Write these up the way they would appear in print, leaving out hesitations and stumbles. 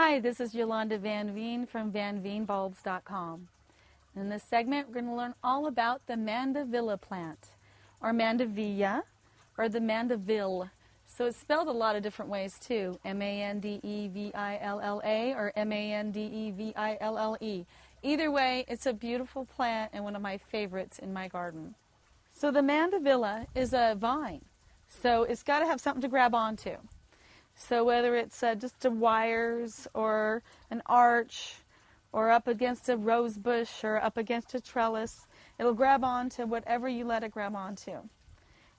Hi, this is Yolanda Van Veen from vanveenbulbs.com. In this segment, we're going to learn all about the mandevilla plant, or mandevilla, or the mandeville. So it's spelled a lot of different ways too, M-A-N-D-E-V-I-L-L-A or M-A-N-D-E-V-I-L-L-E. Either way, it's a beautiful plant and one of my favorites in my garden. So the mandevilla is a vine, so it's got to have something to grab onto. So whether it's just the wires or an arch or up against a rose bush or up against a trellis, it'll grab onto whatever you let it grab onto.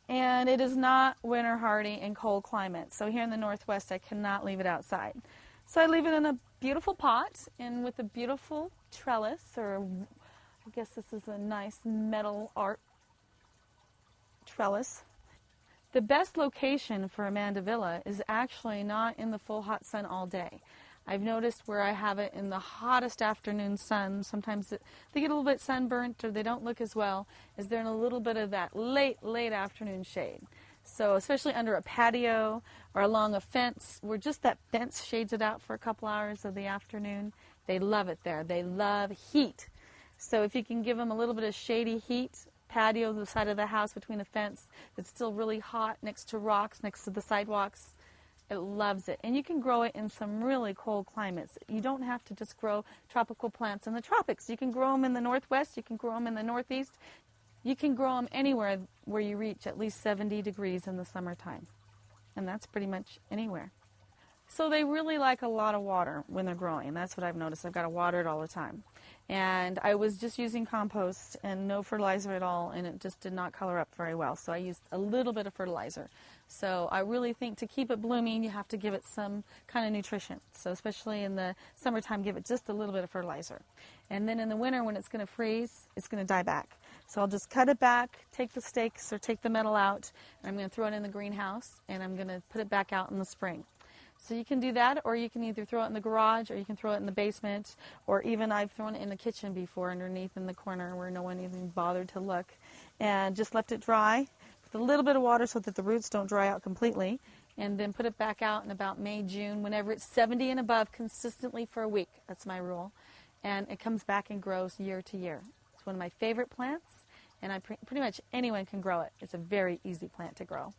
And it is not winter hardy in cold climates. So here in the Northwest, I cannot leave it outside. So I leave it in a beautiful pot and with a beautiful trellis, or I guess this is a nice metal art trellis. The best location for a mandevilla is actually not in the full hot sun all day. I've noticed where I have it in the hottest afternoon sun, sometimes they get a little bit sunburnt or they don't look as well, as they're in a little bit of that late afternoon shade. So especially under a patio or along a fence where just that fence shades it out for a couple hours of the afternoon, they love it there. They love heat. So if you can give them a little bit of shady heat, patio, the side of the house between the fence that's still really hot, next to rocks, next to the sidewalks, it loves it. And you can grow it in some really cold climates. You don't have to just grow tropical plants in the tropics. You can grow them in the Northwest, you can grow them in the Northeast, you can grow them anywhere where you reach at least 70 degrees in the summertime. And that's pretty much anywhere. So they really like a lot of water when they're growing. That's what I've noticed. I've got to water it all the time. And I was just using compost and no fertilizer at all, and it just did not color up very well. So I used a little bit of fertilizer. So I really think to keep it blooming, you have to give it some kind of nutrition. So especially in the summertime, give it just a little bit of fertilizer. And then in the winter, when it's going to freeze, it's going to die back. So I'll just cut it back, take the stakes or take the metal out, and I'm going to throw it in the greenhouse, and I'm going to put it back out in the spring. So you can do that, or you can either throw it in the garage, or you can throw it in the basement, or even I've thrown it in the kitchen before, underneath in the corner where no one even bothered to look, and just left it dry with a little bit of water so that the roots don't dry out completely, and then put it back out in about May, June, whenever it's 70 and above, consistently for a week. That's my rule. And it comes back and grows year to year. It's one of my favorite plants, and pretty much anyone can grow it. It's a very easy plant to grow.